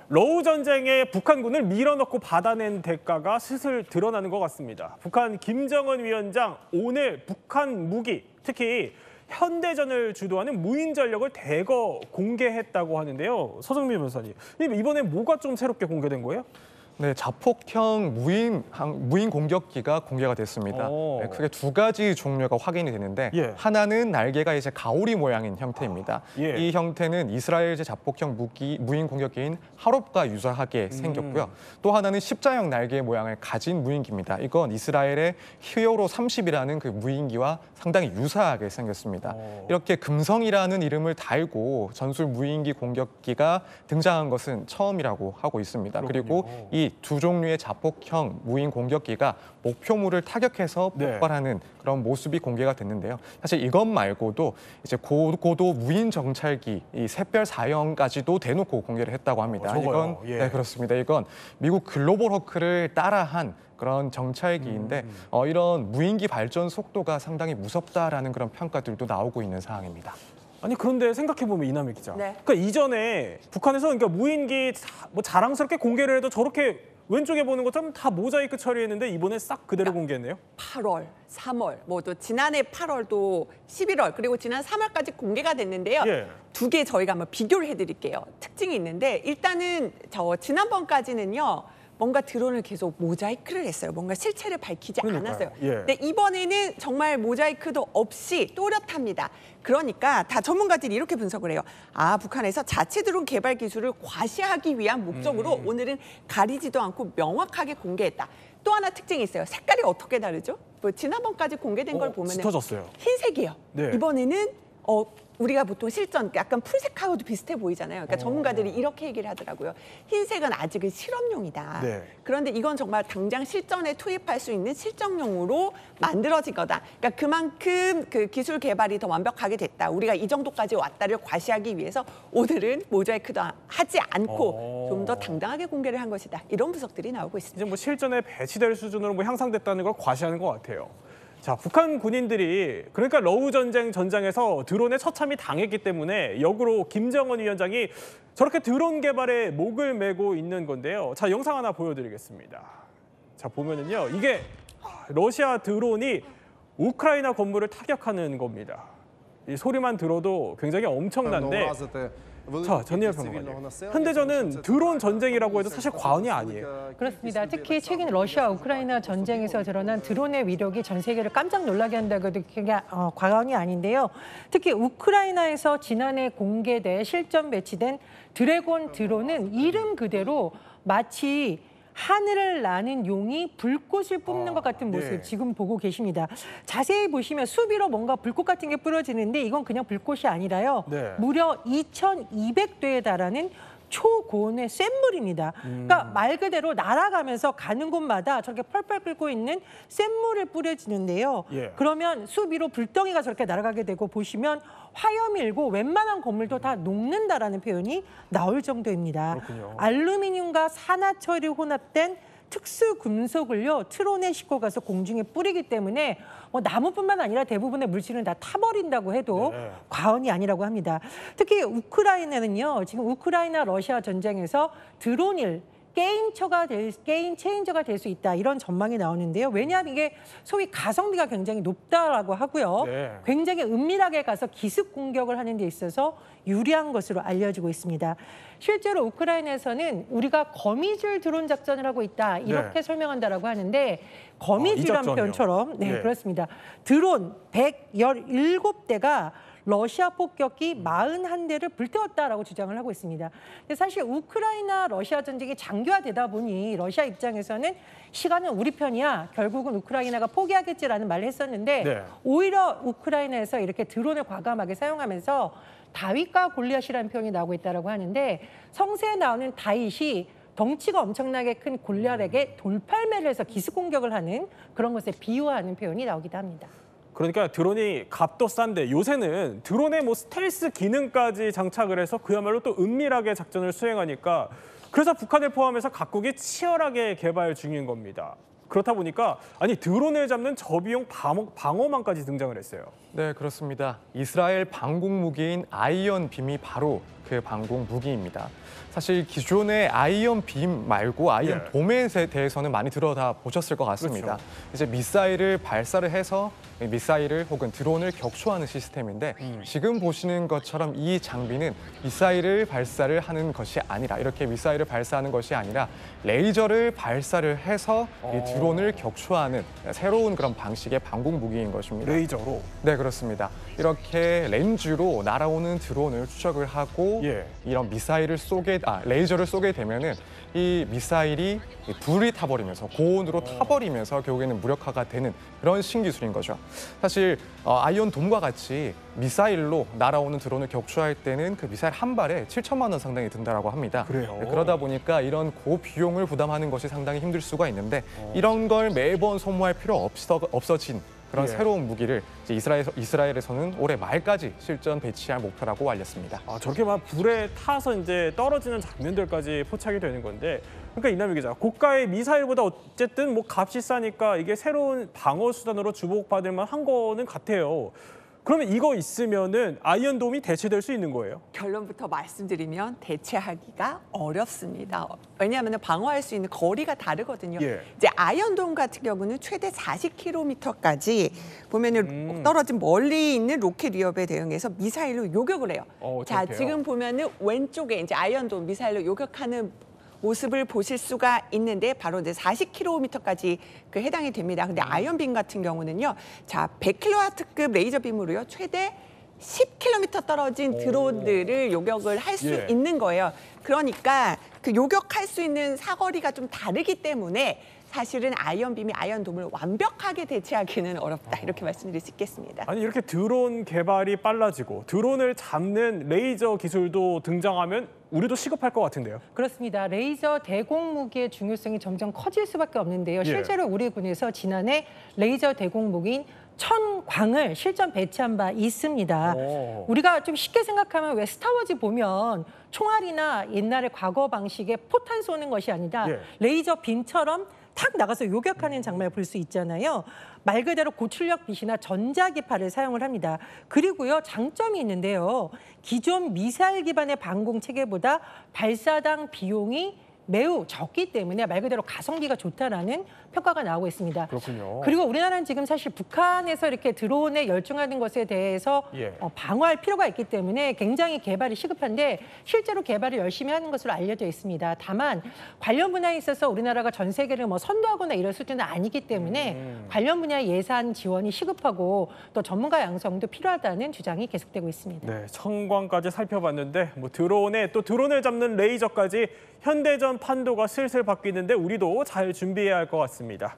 러우 전쟁에 북한군을 밀어넣고 받아낸 대가가 슬슬 드러나는 것 같습니다. 북한 김정은 위원장 오늘 북한 무기, 특히 현대전을 주도하는 무인 전력을 대거 공개했다고 하는데요. 서정민 변호사님, 이번에 뭐가 좀 새롭게 공개된 거예요? 네, 자폭형 무인 공격기가 공개가 됐습니다. 네, 크게 두 가지 종류가 확인이 되는데 하나는 날개가 이제 가오리 모양인 형태입니다. 이 형태는 이스라엘제 자폭형 무인 공격기인 하롭과 유사하게 생겼고요. 또 하나는 십자형 날개 모양을 가진 무인기입니다. 이건 이스라엘의 히어로 30이라는 그 무인기와 상당히 유사하게 생겼습니다. 이렇게 금성이라는 이름을 달고 전술 무인기 공격기가 등장한 것은 처음이라고 하고 있습니다. 그렇군요. 그리고 이 두 종류의 자폭형 무인 공격기가 목표물을 타격해서 폭발하는 그런 모습이 공개가 됐는데요. 사실 이것 말고도 이제 고도 무인 정찰기, 이 샛별 4형까지도 대놓고 공개를 했다고 합니다. 이건 네, 그렇습니다. 이건 미국 글로벌 호크를 따라한 그런 정찰기인데 이런 무인기 발전 속도가 상당히 무섭다라는 그런 평가들도 나오고 있는 상황입니다. 아니 그런데 생각해보면 이남희 기자, 그러니까 이전에 북한에서 그러니까 무인기 뭐 자랑스럽게 공개를 해도 저렇게 왼쪽에 보는 것처럼 다 모자이크 처리했는데 이번에 싹 그대로 공개했네요. 8월, 3월, 뭐 또 지난해 8월도 11월 그리고 지난 3월까지 공개가 됐는데요. 두 개 저희가 한번 비교를 해드릴게요. 특징이 있는데 일단은 지난번까지는요. 뭔가 드론을 계속 모자이크를 했어요. 뭔가 실체를 밝히지 않았어요. 근데 이번에는 정말 모자이크도 없이 또렷합니다. 그러니까 다 전문가들이 이렇게 분석을 해요. 아, 북한에서 자체 드론 개발 기술을 과시하기 위한 목적으로 오늘은 가리지도 않고 명확하게 공개했다. 또 하나 특징이 있어요. 색깔이 어떻게 다르죠? 뭐 지난번까지 공개된 걸 보면 흰색이에요. 이번에는 우리가 보통 실전 약간 풀색하고도 비슷해 보이잖아요. 그러니까 전문가들이 이렇게 얘기를 하더라고요. 흰색은 아직은 실험용이다. 그런데 이건 정말 당장 실전에 투입할 수 있는 실전용으로 만들어진 거다. 그러니까 그만큼 그 기술 개발이 더 완벽하게 됐다. 우리가 이 정도까지 왔다를 과시하기 위해서 오늘은 모자이크도 하지 않고 좀 더 당당하게 공개를 한 것이다. 이런 분석들이 나오고 있습니다. 이제 뭐 실전에 배치될 수준으로 뭐 향상됐다는 걸 과시하는 것 같아요. 자, 북한 군인들이 그러니까 러우 전쟁 전장에서 드론에 처참히 당했기 때문에 역으로 김정은 위원장이 저렇게 드론 개발에 목을 메고 있는 건데요. 자, 영상 하나 보여드리겠습니다. 자, 보면은요, 이게 러시아 드론이 우크라이나 건물을 타격하는 겁니다. 이 소리만 들어도 굉장히 엄청난데. 자, 전예현 평론가님. 현대전은 드론 전쟁이라고 해도 사실 과언이 아니에요. 그렇습니다. 특히 최근 러시아 우크라이나 전쟁에서 드러난 드론의 위력이 전 세계를 깜짝 놀라게 한다고 해도 과언이 아닌데요. 특히 우크라이나에서 지난해 공개돼 실전 배치된 드래곤 드론은 이름 그대로 마치 하늘을 나는 용이 불꽃을 뿜는 것 같은 모습 지금 보고 계십니다. 자세히 보시면 수비로 뭔가 불꽃 같은 게 뿌려지는데 이건 그냥 불꽃이 아니라요. 무려 2,200대에 달하는 초고온의 쇳물입니다. 그러니까 말 그대로 날아가면서 가는 곳마다 저렇게 펄펄 끓고 있는 쇳물을 뿌려지는데요. 그러면 수비로 불덩이가 저렇게 날아가게 되고 보시면 화염이 일고 웬만한 건물도 다 녹는다라는 표현이 나올 정도입니다. 알루미늄과 산화철이 혼합된 특수 금속을요 트론에 싣고 가서 공중에 뿌리기 때문에 나무뿐만 아니라 대부분의 물질은 다 타버린다고 해도 과언이 아니라고 합니다. 특히 우크라이나는요 지금 우크라이나 러시아 전쟁에서 드론일 게임 체인저가 될 수 있다 이런 전망이 나오는데요. 왜냐하면 이게 소위 가성비가 굉장히 높다라고 하고요. 굉장히 은밀하게 가서 기습 공격을 하는 데 있어서 유리한 것으로 알려지고 있습니다. 실제로 우크라이나에서는 우리가 거미줄 드론 작전을 하고 있다 이렇게 설명한다라고 하는데 거미줄이라는 표현처럼 그렇습니다. 드론 117대가 러시아 폭격기 41대를 불태웠다라고 주장을 하고 있습니다. 근데 사실 우크라이나 러시아 전쟁이 장기화되다 보니 러시아 입장에서는 시간은 우리 편이야. 결국은 우크라이나가 포기하겠지라는 말을 했었는데 오히려 우크라이나에서 이렇게 드론을 과감하게 사용하면서 다윗과 골리앗이라는 표현이 나오고 있다고 하는데 성서에 나오는 다윗이 덩치가 엄청나게 큰 골리앗에게 돌팔매를 해서 기습 공격을 하는 그런 것에 비유하는 표현이 나오기도 합니다. 그러니까 드론이 값도 싼데 요새는 드론에 뭐 스텔스 기능까지 장착을 해서 그야말로 또 은밀하게 작전을 수행하니까 그래서 북한을 포함해서 각국이 치열하게 개발 중인 겁니다. 그렇다 보니까 드론을 잡는 저비용 방어망까지 등장을 했어요. 네, 그렇습니다. 이스라엘 방공 무기인 아이언 빔이 바로 그 방공 무기입니다. 사실 기존의 아이언 빔 말고 아이언 돔에 대해서는 많이 들여다보셨을 것 같습니다. 그렇죠. 이제 미사일을 발사를 해서 미사일을 혹은 드론을 격추하는 시스템인데 지금 보시는 것처럼 이 장비는 미사일을 발사를 하는 것이 아니라 이렇게 미사일을 발사하는 것이 아니라 레이저를 발사를 해서 이 드론을 격추하는 새로운 그런 방식의 방공 무기인 것입니다. 레이저로? 네, 그렇습니다. 이렇게 렌즈로 날아오는 드론을 추적을 하고 이런 레이저를 쏘게 되면은 이 미사일이 불이 타버리면서 고온으로 타버리면서 결국에는 무력화가 되는 그런 신기술인 거죠. 사실 아이언 돔과 같이 미사일로 날아오는 드론을 격추할 때는 그 미사일 한 발에 7천만 원 상당이 든다라고 합니다. 그래요? 그러다 보니까 이런 고비용을 부담하는 것이 상당히 힘들 수가 있는데 이런 걸 매번 소모할 필요 없어진 그런 새로운 무기를 이제 이스라엘에서는 올해 말까지 실전 배치할 목표라고 알렸습니다. 아, 저렇게 막 불에 타서 이제 떨어지는 장면들까지 포착이 되는 건데, 그러니까 이남희 기자, 고가의 미사일보다 어쨌든 뭐 값이 싸니까 이게 새로운 방어 수단으로 주목받을 만한 거는 같아요. 그러면 이거 있으면은 아이언돔이 대체될 수 있는 거예요? 결론부터 말씀드리면 대체하기가 어렵습니다. 왜냐하면 방어할 수 있는 거리가 다르거든요. 이제 아이언돔 같은 경우는 최대 40km까지 보면은 떨어진 멀리 있는 로켓 위협에 대응해서 미사일로 요격을 해요. 자, 지금 보면은 왼쪽에 이제 아이언돔 미사일로 요격하는 모습을 보실 수가 있는데 바로 이제 40km까지 그 해당이 됩니다. 근데 아이언빔 같은 경우는요, 자 100kW급 레이저 빔으로요 최대 10km 떨어진 드론들을 요격을 할 수 있는 거예요. 그러니까 그 요격할 수 있는 사거리가 좀 다르기 때문에 사실은 아이언빔이 아이언돔을 완벽하게 대체하기는 어렵다 이렇게 말씀드릴 수 있겠습니다. 아니 이렇게 드론 개발이 빨라지고 드론을 잡는 레이저 기술도 등장하면 우리도 시급할 것 같은데요. 그렇습니다. 레이저 대공 무기의 중요성이 점점 커질 수밖에 없는데요. 실제로 우리 군에서 지난해 레이저 대공 무기인 천광을 실전 배치한 바 있습니다. 우리가 좀 쉽게 생각하면 왜 스타워즈 보면 총알이나 옛날의 과거 방식의 포탄 쏘는 것이 아니라 레이저 빔처럼 탁 나가서 요격하는 장면을 볼 수 있잖아요. 말 그대로 고출력 빛이나 전자기파를 사용을 합니다. 그리고요, 장점이 있는데요. 기존 미사일 기반의 방공 체계보다 발사당 비용이 매우 적기 때문에 말 그대로 가성비가 좋다라는 평가가 나오고 있습니다. 그렇군요. 그리고 우리나라는 지금 사실 북한에서 이렇게 드론에 열중하는 것에 대해서 방어할 필요가 있기 때문에 굉장히 개발이 시급한데 실제로 개발을 열심히 하는 것으로 알려져 있습니다. 다만 관련 분야에 있어서 우리나라가 전 세계를 뭐 선도하거나 이럴 수준은 아니기 때문에 관련 분야 예산 지원이 시급하고 또 전문가 양성도 필요하다는 주장이 계속되고 있습니다. 네, 청광까지 살펴봤는데 뭐 드론에 또 드론을 잡는 레이저까지 현대전 판도가 슬슬 바뀌는데 우리도 잘 준비해야 할 것 같습니다.